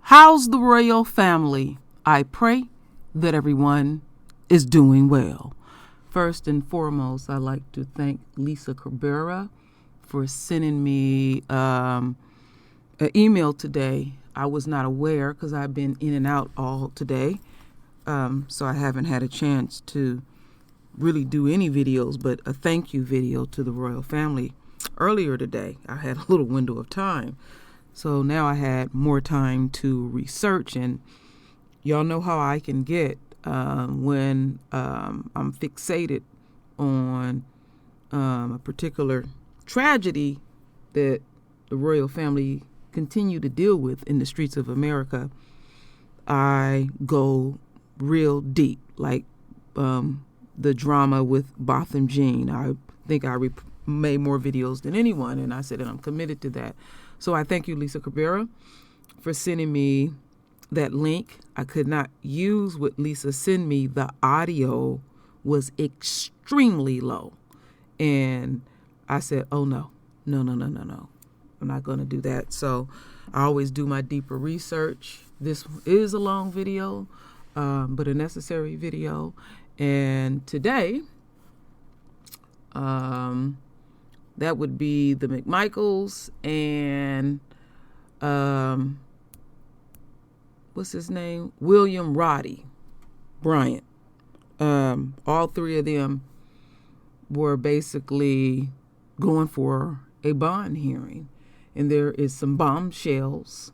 How's the royal family? I pray that everyone is doing well. First and foremost, I'd like to thank Lisa Cabrera for sending me an email today. I was not aware because I've been in and out all today, so I haven't had a chance to really do any videos, but a thank you video to the royal family earlier today. I had a little window of time. So now I had more time to research, and y'all know how I can get when I'm fixated on a particular tragedy that the royal family continue to deal with in the streets of America. I go real deep, like the drama with Botham Jean. I think I made more videos than anyone, and I said that I'm committed to that. So I thank you, Lisa Cabrera, for sending me that link. I could not use what Lisa sent me. The audio was extremely low. And I said, oh, no. I'm not going to do that. So I always do my deeper research. This is a long video, but a necessary video. And today, that would be the McMichaels and what's his name? William Roddy Bryant. All three of them were basically going for a bond hearing. And there is some bombshells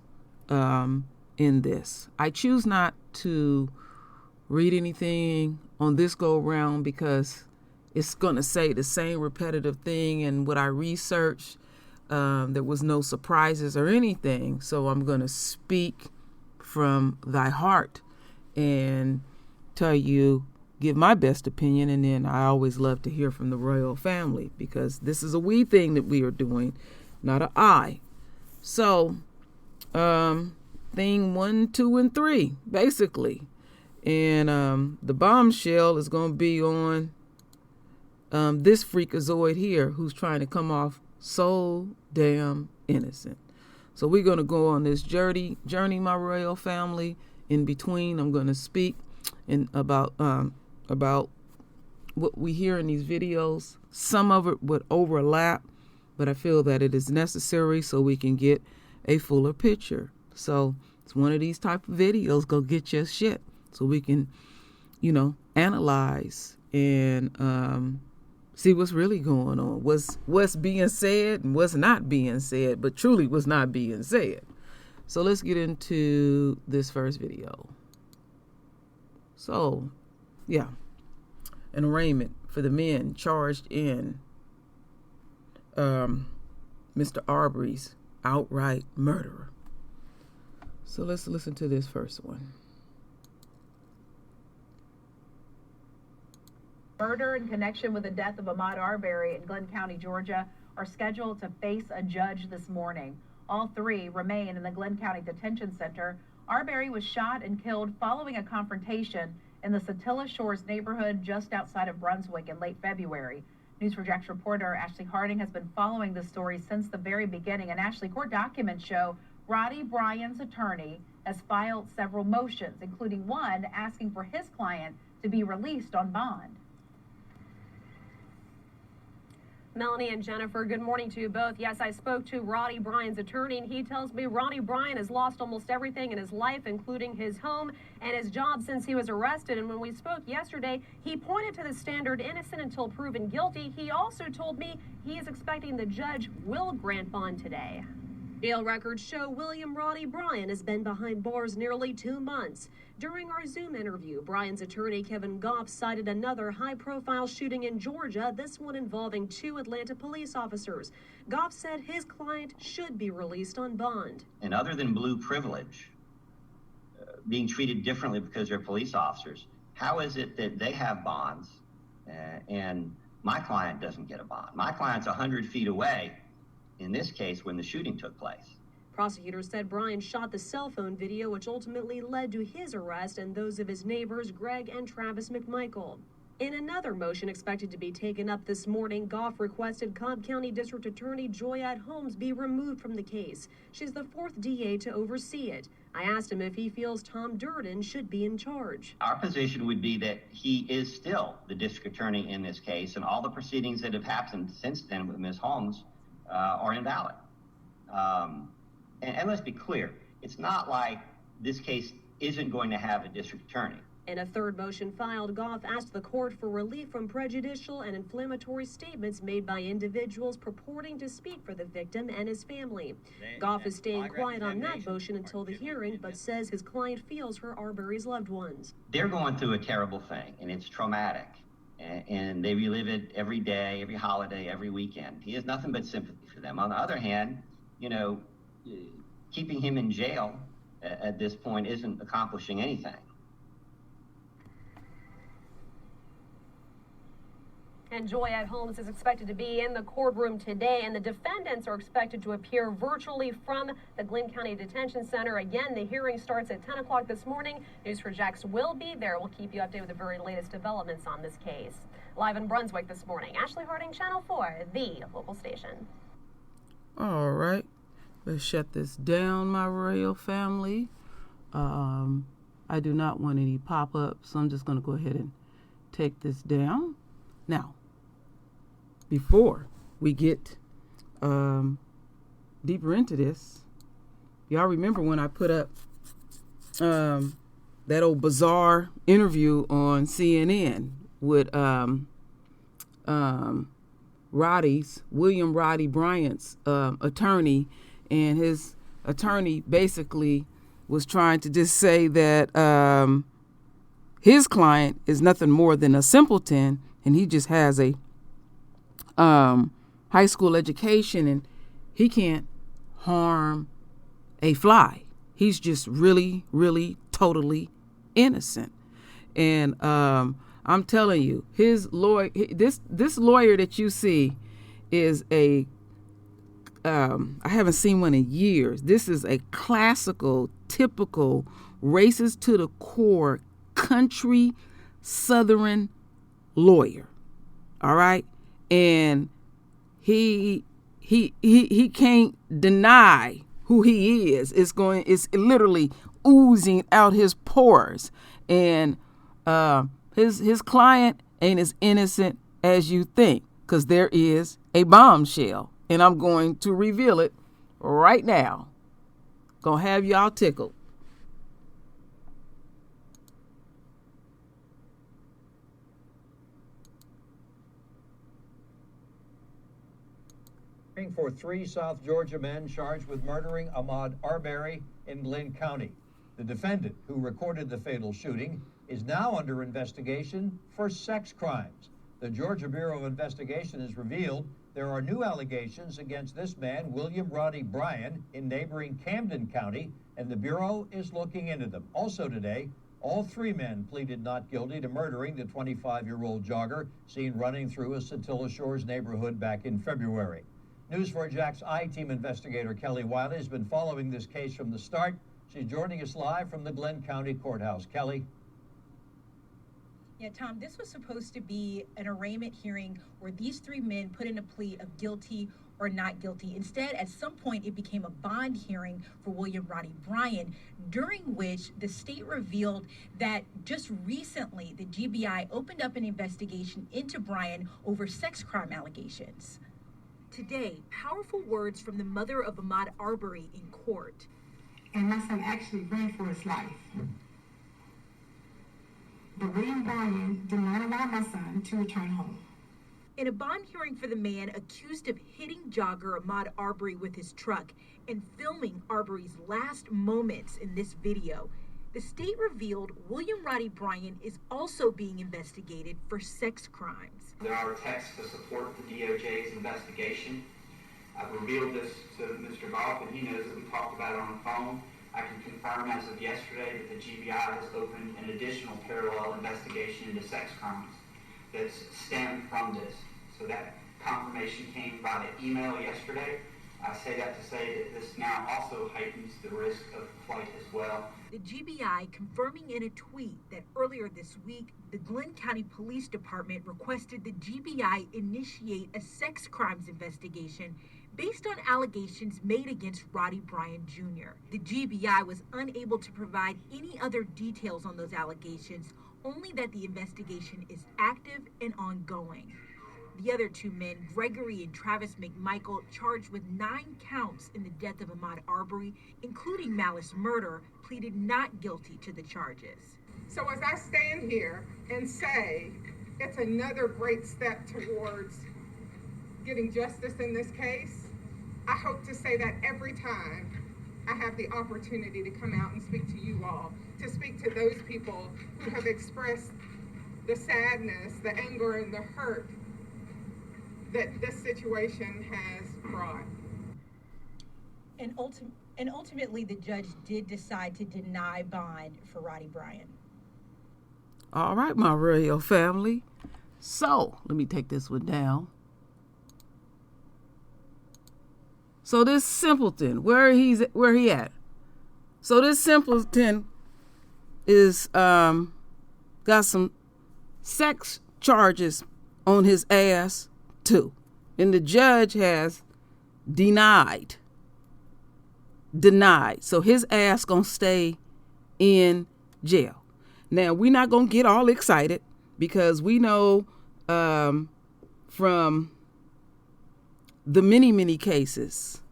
in this. I choose not to read anything on this go around because it's going to say the same repetitive thing, and what I researched, there was no surprises or anything. So I'm going to speak from thy heart and tell you, give my best opinion, and then I always love to hear from the royal family because this is a we thing that we are doing, not an I. So, thing 1, 2, and 3, basically. And the bombshell is going to be on this freakazoid here who's trying to come off so damn innocent. So we're going to go on this journey, my royal family. In between, I'm going to speak about what we hear in these videos. Some of it would overlap, but I feel that it is necessary so we can get a fuller picture. So it's one of these type of videos. Go get your shit so we can, analyze and see what's really going on, what's being said and what's not being said, but truly was not being said. So let's get into this first video. So, yeah, an arraignment for the men charged in Mr. Arbery's outright murderer. So let's listen to this first one. Murder in connection with the death of Ahmaud Arbery in Glenn County, Georgia, are scheduled to face a judge this morning. All three remain in the Glenn County Detention Center. Arbery was shot and killed following a confrontation in the Satilla Shores neighborhood just outside of Brunswick in late February. News4Jax reporter Ashley Harding has been following this story since the very beginning. And Ashley, court documents show Roddy Bryant's attorney has filed several motions, including one asking for his client to be released on bond. Melanie and Jennifer, good morning to you both. Yes, I spoke to Roddy Bryant's attorney, and he tells me Roddy Bryant has lost almost everything in his life, including his home and his job since he was arrested. And when we spoke yesterday, he pointed to the standard innocent until proven guilty. He also told me he is expecting the judge will grant bond today. Jail records show William Roddy Bryant has been behind bars nearly 2 months. During our Zoom interview, Bryant's attorney Kevin Goff cited another high-profile shooting in Georgia, this one involving 2 Atlanta police officers. Goff said his client should be released on bond. And other than blue privilege, being treated differently because they're police officers, how is it that they have bonds and my client doesn't get a bond? My client's 100 feet away in this case when the shooting took place. Prosecutors said Bryant shot the cell phone video, which ultimately led to his arrest and those of his neighbors, Greg and Travis McMichael. In another motion expected to be taken up this morning, Goff requested Cobb County District Attorney Joyette Holmes be removed from the case. She's the fourth DA to oversee it. I asked him if he feels Tom Durden should be in charge. Our position would be that he is still the district attorney in this case, and all the proceedings that have happened since then with Ms. Holmes are invalid. And let's be clear, it's not like this case isn't going to have a district attorney. In a third motion filed, Goff asked the court for relief from prejudicial and inflammatory statements made by individuals purporting to speak for the victim and his family. Goff is staying quiet on that motion until the hearing, but says his client feels for Arbery's loved ones. They're going through a terrible thing, and it's traumatic. And they relive it every day, every holiday, every weekend. He has nothing but sympathy for them. On the other hand, you know, keeping him in jail at this point isn't accomplishing anything. And Joyette Holmes is expected to be in the courtroom today, and the defendants are expected to appear virtually from the Glynn County Detention Center. Again, the hearing starts at 10 o'clock this morning. News4Jax will be there. We'll keep you updated with the very latest developments on this case. Live in Brunswick this morning, Ashley Harding, Channel 4, the local station. All right. Let's shut this down, my royal family. I do not want any pop-ups, so I'm just going to go ahead and take this down. Now, before we get deeper into this, y'all remember when I put up that old bizarre interview on CNN with William Roddy Bryant's attorney, and his attorney basically was trying to just say that his client is nothing more than a simpleton, and he just has a high school education, and he can't harm a fly. He's just really, really, totally innocent. And I'm telling you, his lawyer, this lawyer that you see is a I haven't seen one in years. This is a classical, typical, racist to the core, country, Southern lawyer. All right, and he can't deny who he is. It's literally oozing out his pores, and his client ain't as innocent as you think, because there is a bombshell, and I'm going to reveal it right now. Gonna have y'all tickled. For 3 South Georgia men charged with murdering Ahmaud Arbery in Glynn County. The defendant, who recorded the fatal shooting, is now under investigation for sex crimes. The Georgia Bureau of Investigation has revealed there are new allegations against this man, William Roddy Bryan, in neighboring Camden County, and the Bureau is looking into them. Also today, all 3 men pleaded not guilty to murdering the 25-year-old jogger seen running through a Satilla Shores neighborhood back in February. News4Jax I-Team investigator Kelly Wiley has been following this case from the start. She's joining us live from the Glynn County Courthouse. Kelly? Yeah, Tom, this was supposed to be an arraignment hearing where these 3 men put in a plea of guilty or not guilty. Instead, at some point, it became a bond hearing for William Roddy Bryan, during which the state revealed that just recently the GBI opened up an investigation into Bryan over sex crime allegations. Today, powerful words from the mother of Ahmaud Arbery in court. And my son actually ran for his life. But William Bryan did not allow my son to return home. In a bond hearing for the man accused of hitting jogger Ahmaud Arbery with his truck and filming Arbery's last moments in this video, the state revealed William Roddy Bryan is also being investigated for sex crimes. There are texts to support the DOJ's investigation. I've revealed this to Mr. Goff, and he knows that we talked about it on the phone. I can confirm as of yesterday that the GBI has opened an additional parallel investigation into sex crimes that's stemmed from this. So that confirmation came via email yesterday, I say that to say that this now also heightens the risk of flight as well. The GBI confirming in a tweet that earlier this week, the Glenn County Police Department requested the GBI initiate a sex crimes investigation based on allegations made against Roddy Bryan Jr. The GBI was unable to provide any other details on those allegations, only that the investigation is active and ongoing. The other two men, Gregory and Travis McMichael, charged with 9 counts in the death of Ahmaud Arbery, including malice murder, pleaded not guilty to the charges. So as I stand here and say it's another great step towards getting justice in this case, I hope to say that every time I have the opportunity to come out and speak to you all, to speak to those people who have expressed the sadness, the anger, and the hurt that this situation has brought. And ultimately, the judge did decide to deny bond for Roddy Bryan. All right, my royal family. So, let me take this one down. So this simpleton, where he at? So this simpleton is got some sex charges on his ass too, and the judge has denied. So his ass gonna stay in jail. Now we're not gonna get all excited because we know from the many cases,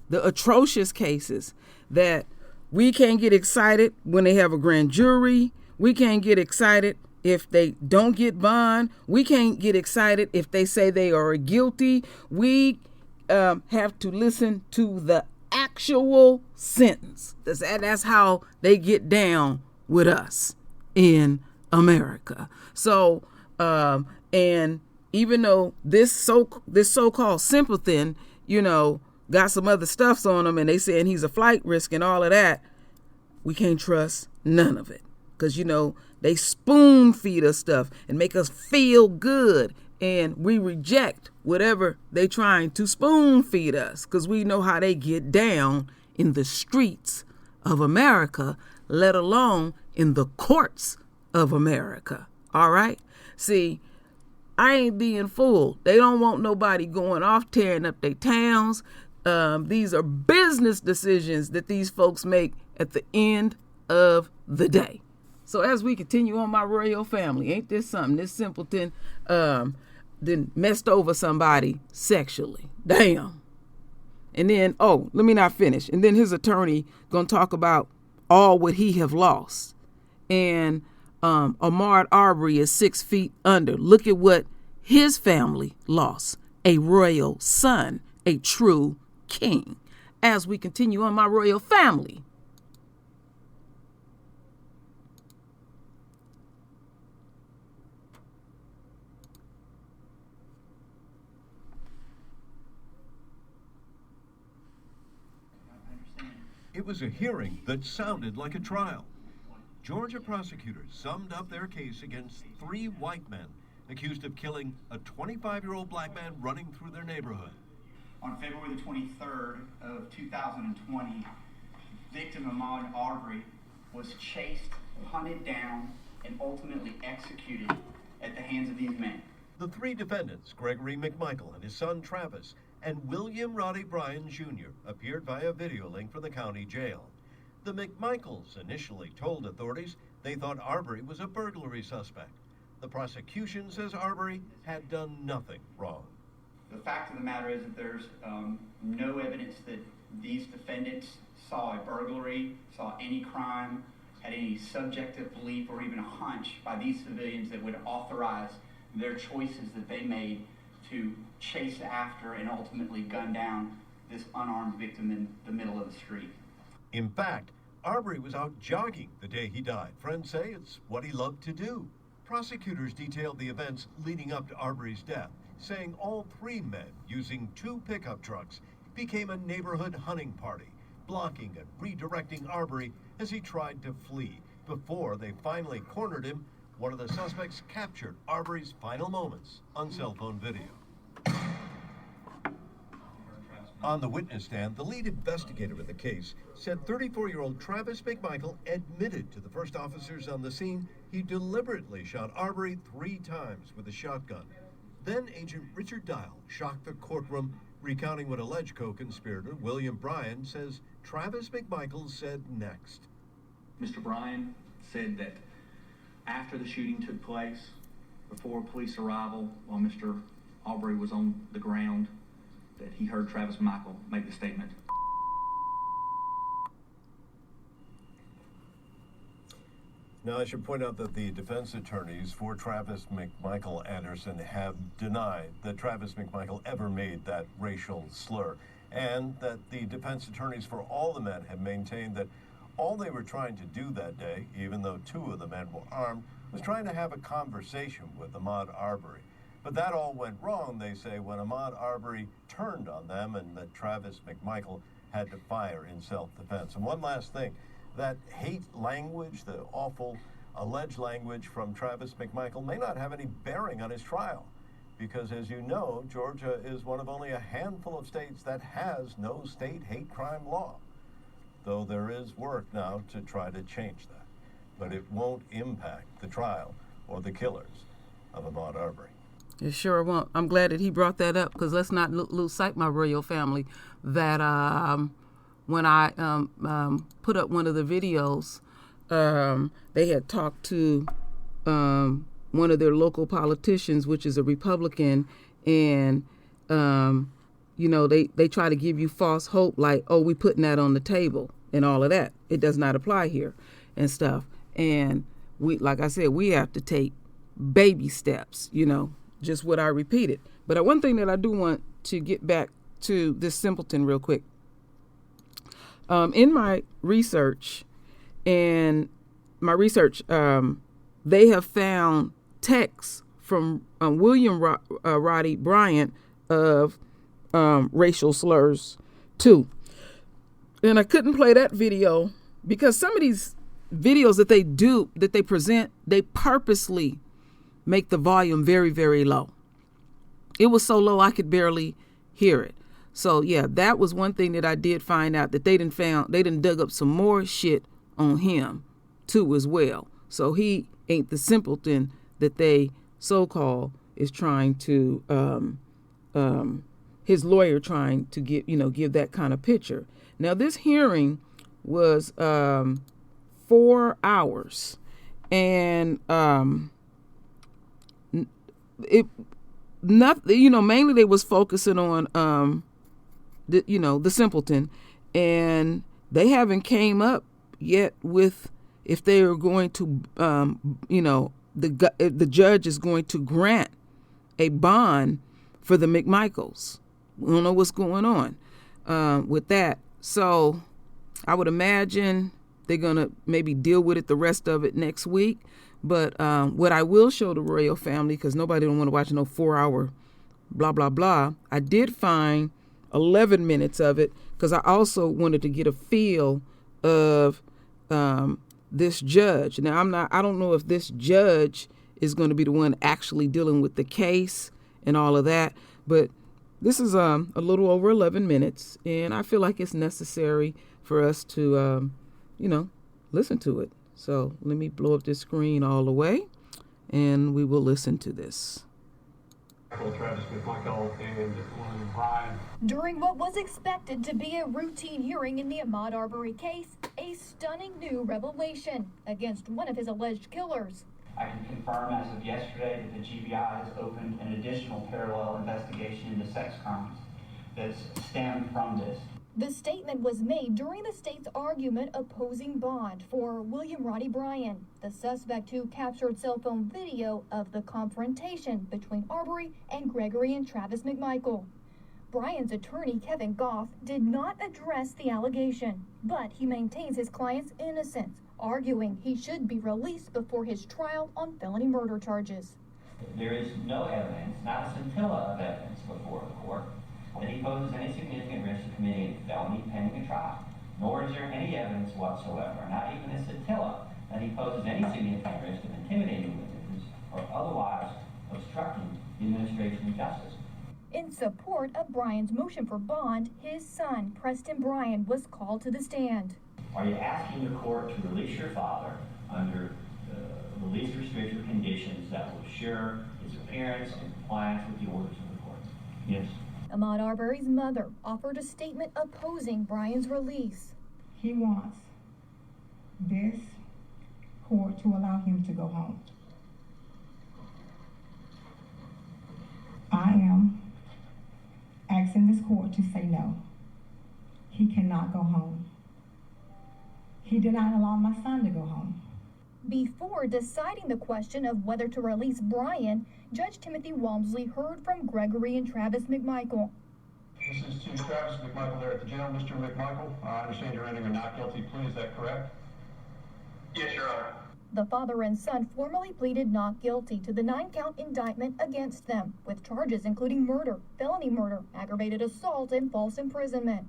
the atrocious cases, that we can't get excited when they have a grand jury. We can't get excited if they don't get bond. We can't get excited if they say they are guilty. We have to listen to the actual sentence. That's how they get down with us in America. So, and even though this so-called simpleton, got some other stuffs on him and they saying he's a flight risk and all of that, we can't trust none of it. Because, they spoon feed us stuff and make us feel good. And we reject whatever they trying to spoon feed us because we know how they get down in the streets of America, let alone in the courts of America. All right? See, I ain't being fooled. They don't want nobody going off tearing up their towns. These are business decisions that these folks make at the end of the day. So as we continue on, my royal family, ain't this something? This simpleton then messed over somebody sexually. Damn. And then, let me not finish. And then his attorney gonna talk about all what he have lost. And Ahmaud Arbery is 6 feet under. Look at what his family lost. A royal son, a true king. As we continue on, my royal family. It was a hearing that sounded like a trial. Georgia prosecutors summed up their case against 3 white men accused of killing a 25-year-old black man running through their neighborhood. On February the 23rd of 2020, victim Ahmaud Arbery was chased, hunted down, and ultimately executed at the hands of these men. The 3 defendants, Gregory McMichael and his son Travis, and William Roddy Bryan Jr., appeared via video link from the county jail. The McMichaels initially told authorities they thought Arbery was a burglary suspect. The prosecution says Arbery had done nothing wrong. The fact of the matter is that there's no evidence that these defendants saw a burglary, saw any crime, had any subjective belief or even a hunch by these civilians that would authorize their choices that they made to chase after and ultimately gun down this unarmed victim in the middle of the street. In fact, Arbery was out jogging the day he died. Friends say it's what he loved to do. Prosecutors detailed the events leading up to Arbery's death, saying all 3 men, using 2 pickup trucks, became a neighborhood hunting party, blocking and redirecting Arbery as he tried to flee. Before they finally cornered him, one of the suspects captured Arbery's final moments on cell phone video. On the witness stand, the lead investigator in the case said 34-year-old Travis McMichael admitted to the first officers on the scene he deliberately shot Arbery 3 times with a shotgun. Then Agent Richard Dial shocked the courtroom, recounting what alleged co-conspirator William Bryan says Travis McMichael said next. Mr. Bryan said that after the shooting took place, before police arrival, while Mr. Arbery was on the ground, that he heard Travis McMichael make the statement. Now, I should point out that the defense attorneys for Travis McMichael Anderson have denied that Travis McMichael ever made that racial slur, and that the defense attorneys for all the men have maintained that all they were trying to do that day, even though 2 of the men were armed, was trying to have a conversation with Ahmaud Arbery. But that all went wrong, they say, when Ahmaud Arbery turned on them and that Travis McMichael had to fire in self-defense. And one last thing, that hate language, the awful alleged language from Travis McMichael, may not have any bearing on his trial. Because, as you know, Georgia is one of only a handful of states that has no state hate crime law. Though there is work now to try to change that. But it won't impact the trial or the killers of Ahmaud Arbery. It sure won't. I'm glad that he brought that up, because let's not lose sight, my royal family, that when I put up one of the videos, they had talked to one of their local politicians, which is a Republican, and they try to give you false hope, like, oh, we putting that on the table and all of that. It does not apply here and stuff. And we, like I said, we have to take baby steps, just what I repeated. But one thing that I do want to get back to this simpleton real quick. In my research, they have found texts from William Roddy Bryant of racial slurs too. And I couldn't play that video because some of these videos that they present, they purposely make the volume very, very low. It was so low I could barely hear it. So yeah, that was one thing that I did find out, that they didn't dug up some more shit on him too as well. So he ain't the simpleton that they so-called is trying to his lawyer trying to give that kind of picture. Now this hearing was 4 hours, and mainly they was focusing on the simpleton, and they haven't came up yet with if they are going to the judge is going to grant a bond for the McMichaels. We don't know what's going on with that. So I would imagine they're going to maybe deal with it the rest of it next week. But what I will show the royal family, because nobody don't want to watch no 4-hour blah, blah, blah, I did find 11 minutes of it, because I also wanted to get a feel of this judge. Now, I don't know if this judge is going to be the one actually dealing with the case and all of that, but this is a little over 11 minutes, and I feel like it's necessary for us to, listen to it. So let me blow up this screen all the way, and we will listen to this. Travis McMichael and William Bryan. During what was expected to be a routine hearing in the Ahmaud Arbery case, a stunning new revelation against one of his alleged killers. I can confirm as of yesterday that the GBI has opened an additional parallel investigation into sex crimes that's stemmed from this. The statement was made during the state's argument opposing bond for William Roddy Bryan, the suspect who captured cell phone video of the confrontation between Arbery and Gregory and Travis McMichael. Bryan's attorney, Kevin Goff, did not address the allegation, but he maintains his client's innocence, arguing he should be released before his trial on felony murder charges. There is no evidence, not a scintilla of evidence before the court, that he poses any significant risk of committing a felony pending a trial, nor is there any evidence whatsoever, not even a scintilla, that he poses any significant risk of intimidating witnesses or otherwise obstructing the administration of justice. In support of Bryan's motion for bond, his son, Preston Bryan, was called to the stand. Are you asking the court to release your father under release restriction conditions that will assure his appearance and compliance with the orders of the court? Yes. Ahmaud Arbery's mother offered a statement opposing Bryan's release. He wants this court to allow him to go home. I am asking this court to say no. He cannot go home. He did not allow my son to go home. Before deciding the question of whether to release Bryan, Judge Timothy Walmsley heard from Gregory and Travis McMichael. This is to Travis McMichael there at the jail. Mr. McMichael, I understand you're entering a not guilty plea. Is that correct? Yes, Your Honor. The father and son formally pleaded not guilty to the 9-count indictment against them, with charges including murder, felony murder, aggravated assault, and false imprisonment.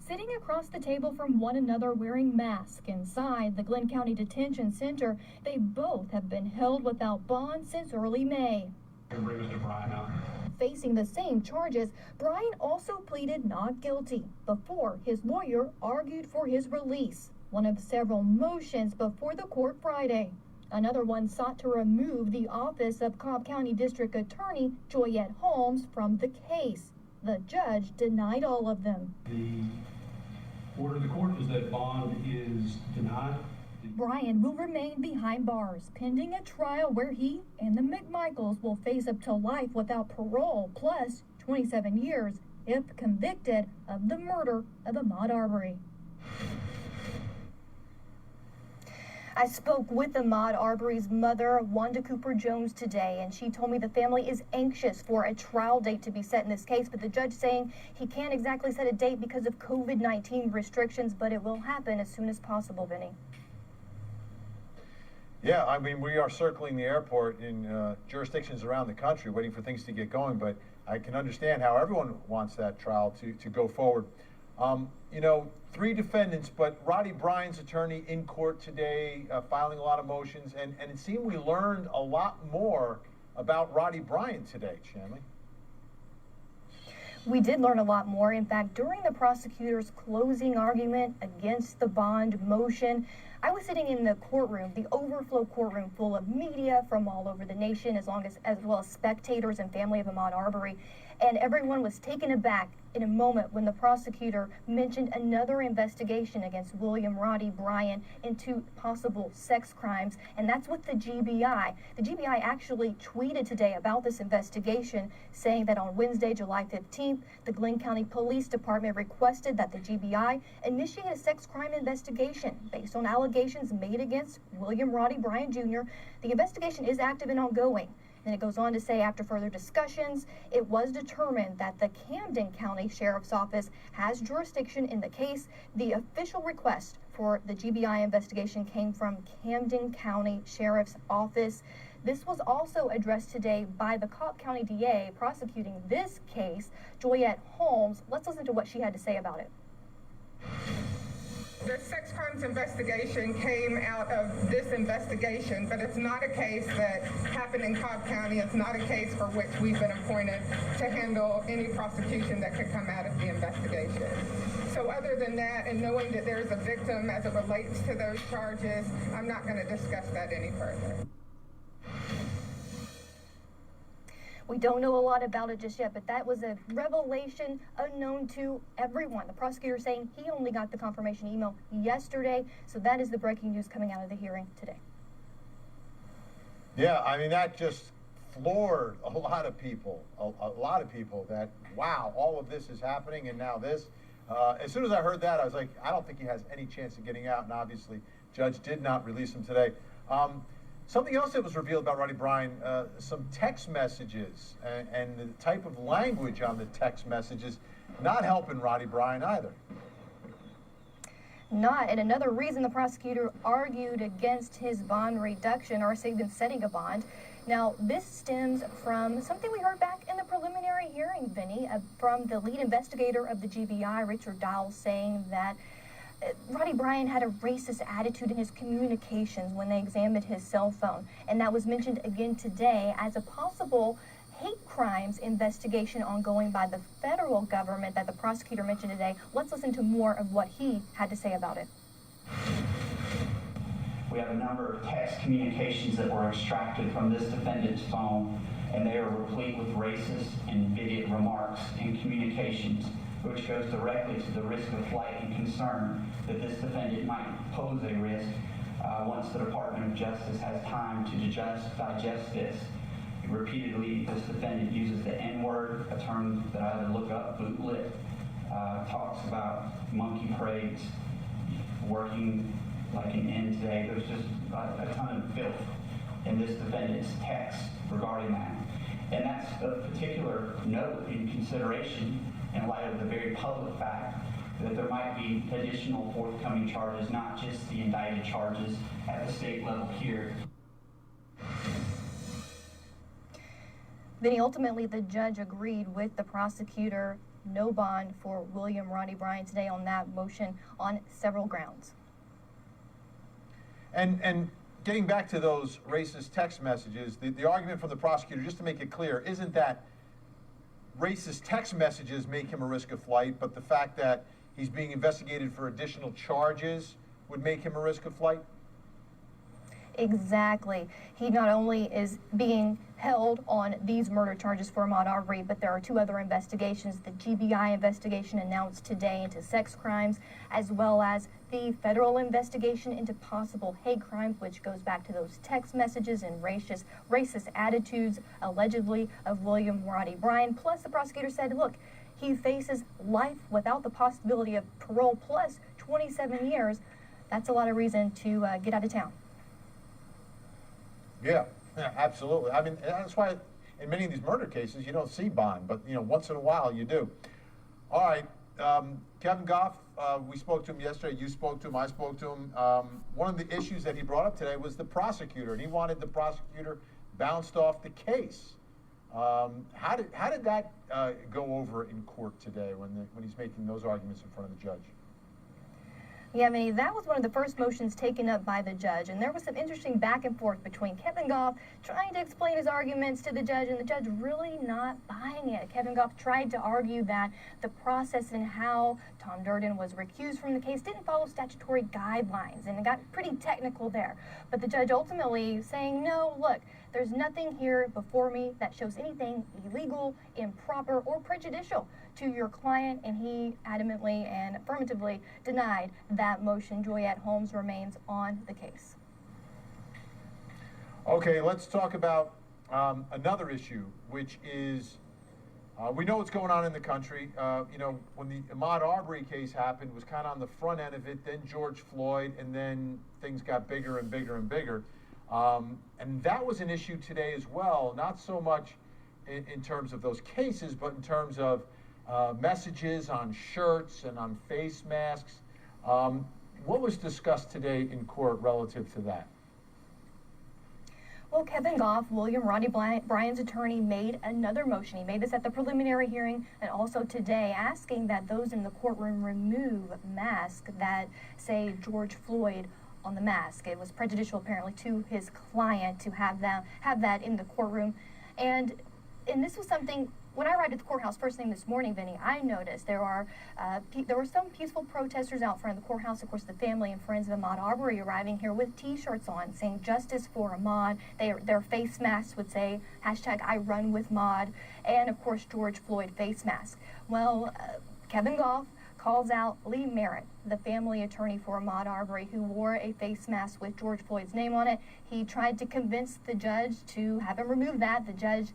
Sitting across the table from one another wearing masks inside the Glenn County Detention Center, they both have been held without bond since early May. Bring Mr. Bryan out. Facing the same charges, Bryan also pleaded not guilty before his lawyer argued for his release, one of several motions before the court Friday. Another one sought to remove the office of Cobb County District Attorney Joyette Holmes from the case. The judge denied all of them. The order of the court is that bond is denied. Bryan will remain behind bars, pending a trial where he and the McMichaels will face up to life without parole, plus 27 years if convicted of the murder of Ahmaud Arbery. I spoke with Ahmaud Arbery's mother, Wanda Cooper Jones, today, and she told me the family is anxious for a trial date to be set in this case, but the judge saying he can't exactly set a date because of COVID-19 restrictions, but it will happen as soon as possible, Vinny. Yeah, I mean, we are circling the airport in jurisdictions around the country waiting for things to get going, but I can understand how everyone wants that trial to go forward. You know, 3 defendants, but Roddy Bryan's attorney in court today filing a lot of motions, and it seemed we learned a lot more about Roddy Bryan today, Shanley. We did learn a lot more. In fact, during the prosecutor's closing argument against the bond motion, I was sitting in the courtroom, the overflow courtroom full of media from all over the nation, as well as spectators and family of Ahmaud Arbery, and everyone was taken aback in a moment when the prosecutor mentioned another investigation against William Roddy Bryan into possible sex crimes, and that's with the GBI. The GBI actually tweeted today about this investigation, saying that on Wednesday, July 15th, the Glenn County Police Department requested that the GBI initiate a sex crime investigation based on allegations made against William Roddy Bryan Jr. The investigation is active and ongoing. And it goes on to say, after further discussions, it was determined that the Camden County Sheriff's Office has jurisdiction in the case. The official request for the GBI investigation came from Camden County Sheriff's Office. This was also addressed today by the Cobb County DA prosecuting this case, Joyette Holmes. Let's listen to what she had to say about it. The sex crimes investigation came out of this investigation, but it's not a case that happened in Cobb County. It's not a case for which we've been appointed to handle any prosecution that could come out of the investigation. So other than that, and knowing that there's a victim as it relates to those charges, I'm not going to discuss that any further. We don't know a lot about it just yet, but that was a revelation unknown to everyone. The prosecutor saying he only got the confirmation email yesterday, so that is the breaking news coming out of the hearing today. Yeah, I mean, that just floored a lot of people, that, wow, all of this is happening, and now this. As soon as I heard that, I was like, I don't think he has any chance of getting out, and obviously, judge did not release him today. Something else that was revealed about Roddy Bryan, some text messages and the type of language on the text messages, not helping Roddy Bryan either. Not, and another reason the prosecutor argued against his bond reduction, or even setting a bond. Now, this stems from something we heard back in the preliminary hearing, Vinny, from the lead investigator of the GBI, Richard Dowell, saying that Roddy Bryan had a racist attitude in his communications when they examined his cell phone, and that was mentioned again today as a possible hate crimes investigation ongoing by the federal government that the prosecutor mentioned today. Let's listen to more of what he had to say about it. We have a number of text communications that were extracted from this defendant's phone, and they are replete with racist and bigoted remarks and communications, which goes directly to the risk of flight and concern that this defendant might pose a risk once the Department of Justice has time to digest this. Repeatedly, this defendant uses the N-word, a term that I had to look up, bootlit, talks about monkey parades, working like an N today. There's just a ton of filth in this defendant's text regarding that. And that's a particular note in consideration in light of the very public fact that there might be additional forthcoming charges, not just the indicted charges at the state level here. Vinny, ultimately the judge agreed with the prosecutor, no bond for William Ronnie Bryan today on that motion on several grounds. And getting back to those racist text messages, the argument from the prosecutor, just to make it clear, isn't that racist text messages make him a risk of flight, but the fact that he's being investigated for additional charges would make him a risk of flight? Exactly. He not only is being held on these murder charges for Ahmaud Arbery, but there are two other investigations. The GBI investigation announced today into sex crimes, as well as the federal investigation into possible hate crimes, which goes back to those text messages and racist attitudes, allegedly, of William Ronnie Bryan. Plus, the prosecutor said, look, he faces life without the possibility of parole plus 27 years. That's a lot of reason to get out of town. Yeah, absolutely. I mean, that's why in many of these murder cases you don't see bond, but once in a while you do. All right, Kevin Goff, we spoke to him yesterday. You spoke to him. I spoke to him. One of the issues that he brought up today was the prosecutor, and he wanted the prosecutor bounced off the case. How did that go over in court today when he's making those arguments in front of the judge? Yeah, I mean, that was one of the first motions taken up by the judge, and there was some interesting back and forth between Kevin Goff trying to explain his arguments to the judge, and the judge really not buying it. Kevin Goff tried to argue that the process and how Tom Durden was recused from the case didn't follow statutory guidelines, and it got pretty technical there. But the judge ultimately saying, no, look, there's nothing here before me that shows anything illegal, improper, or prejudicial to your client, and he adamantly and affirmatively denied that motion. Joyette Holmes remains on the case. Okay, let's talk about another issue, which is we know what's going on in the country. When the Ahmaud Arbery case happened, was kind of on the front end of it, then George Floyd, and then things got bigger and bigger and bigger. And that was an issue today as well, not so much in terms of those cases, but in terms of messages on shirts and on face masks. What was discussed today in court relative to that? Well, Kevin Goff, William Ronnie Bryan's attorney, made another motion. He made this at the preliminary hearing and also today, asking that those in the courtroom remove masks that say George Floyd on the mask. It was prejudicial, apparently, to his client to have that in the courtroom. And this was something, when I arrived at the courthouse first thing this morning, Vinny, I noticed there were some peaceful protesters out front of the courthouse. Of course, the family and friends of Ahmaud Arbery arriving here with T-shirts on saying "Justice for Ahmaud." Their face masks would say #IRunWithMaud, and of course George Floyd face mask. Well, Kevin Goff calls out Lee Merritt, the family attorney for Ahmaud Arbery, who wore a face mask with George Floyd's name on it. He tried to convince the judge to have him remove that. The judge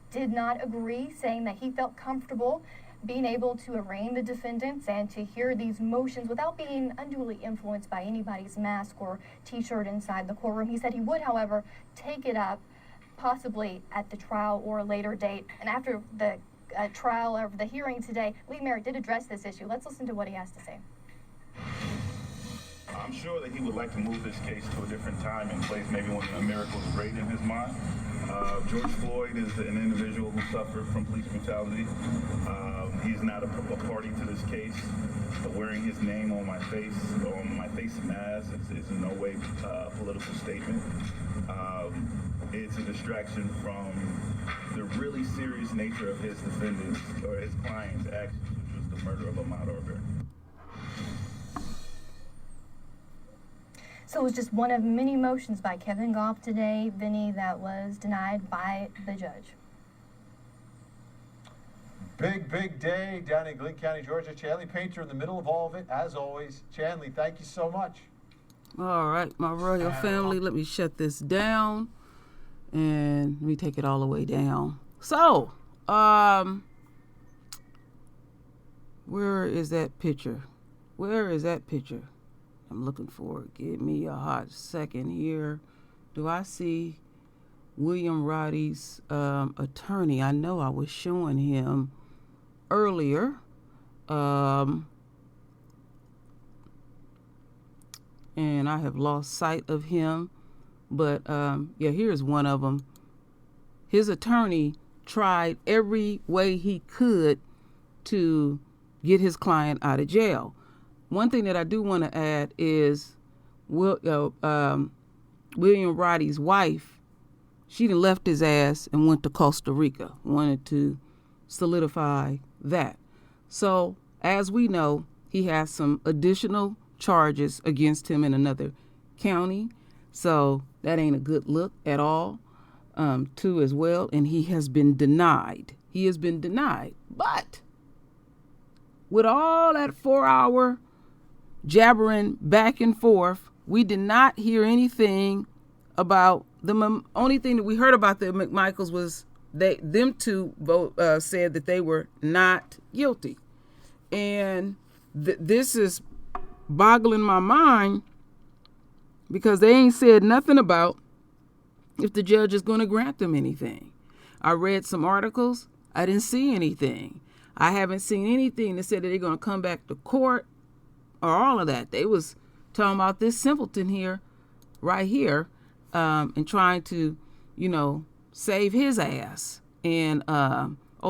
did not agree, saying that he felt comfortable being able to arraign the defendants and to hear these motions without being unduly influenced by anybody's mask or T-shirt inside the courtroom. He said he would, however, take it up possibly at the trial or a later date. And after the trial or the hearing today, Lee Merritt did address this issue. Let's listen to what he has to say. I'm sure that he would like to move this case to a different time and place, maybe when a miracle is great in his mind. George Floyd is an individual who suffered from police brutality. He's not a party to this case. But wearing his name on my face, mask, is in no way a political statement. It's a distraction from the really serious nature of his defendants or his client's actions, which was the murder of Ahmaud Arbery. So it was just one of many motions by Kevin Goff today, Vinny, that was denied by the judge. Big day down in Glynn County, Georgia. Chanley Painter in the middle of all of it, as always. Chanley, thank you so much. All right, my royal family, let me shut this down and let me take it all the way down. So, where is that picture? Where is that picture? I'm looking for it. Give me a hot second here. Do I see William Roddy's attorney? I know I was showing him earlier. And I have lost sight of him. But yeah, here's one of them. His attorney tried every way he could to get his client out of jail. One thing that I do want to add is William Roddy's wife, she done left his ass and went to Costa Rica, wanted to solidify that. So, as we know, he has some additional charges against him in another county. So, that ain't a good look at all, too, as well. And he has been denied. He has been denied. But with all that 4-hour jabbering back and forth, we did not hear anything about the only thing that we heard about the McMichaels was them two said that they were not guilty. And this is boggling my mind because they ain't said nothing about if the judge is going to grant them anything. I read some articles. I didn't see anything. I haven't seen anything that said that they're going to come back to court or all of that. They was talking about this simpleton here, right here, and trying to, save his ass. And,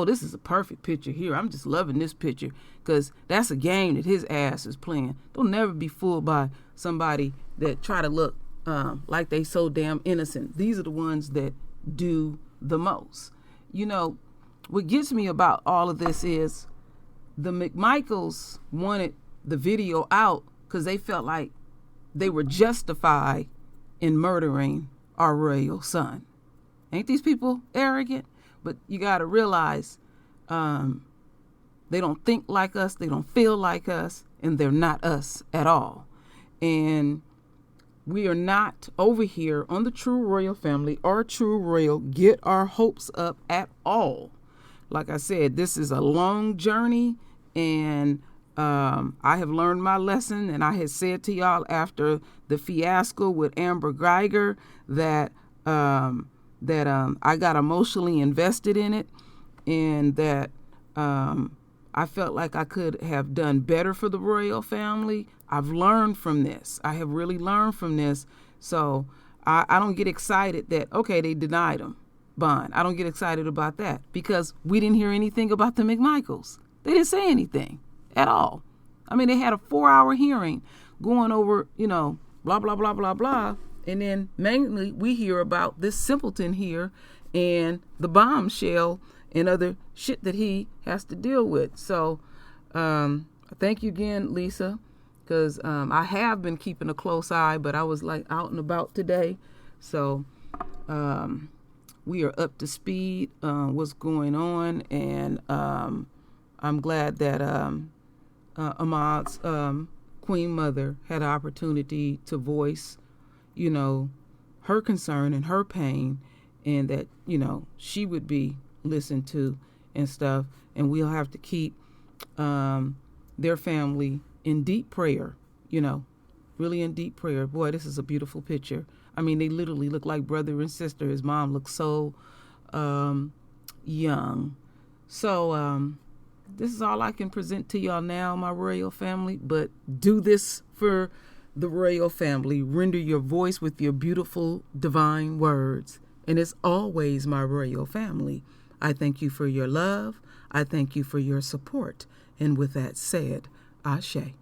this is a perfect picture here. I'm just loving this picture because that's a game that his ass is playing. Don't never be fooled by somebody that try to look like they so damn innocent. These are the ones that do the most. What gets me about all of this is the McMichaels wanted the video out because they felt like they were justified in murdering our royal son. Ain't these people arrogant? But you got to realize they don't think like us, they don't feel like us, and they're not us at all. And we are not over here on the True Royal Family or True Royal Get Our Hopes Up at all. Like I said, this is a long journey, and I have learned my lesson, and I had said to y'all after the fiasco with Amber Geiger that I got emotionally invested in it, and that I felt like I could have done better for the royal family. I've learned from this. I have really learned from this. So I don't get excited that, okay, they denied him bond. I don't get excited about that because we didn't hear anything about the McMichaels. They didn't say anything at all. I mean, they had a 4-hour hearing going over, blah, blah, blah, blah, blah. And then mainly we hear about this simpleton here and the bombshell and other shit that he has to deal with. So thank you again, Lisa, because I have been keeping a close eye, but I was like out and about today. So we are up to speed what's going on. And I'm glad that Ahmaud's Queen Mother had an opportunity to voice her concern and her pain, and that, she would be listened to and stuff. And we'll have to keep their family in deep prayer, really in deep prayer. Boy, this is a beautiful picture. I mean, they literally look like brother and sister. His mom looks so young. So this is all I can present to y'all now, my royal family. But do this for the royal family. Render your voice with your beautiful divine words. And it's always, my royal family, I thank you for your love. I thank you for your support. And with that said, Ashe.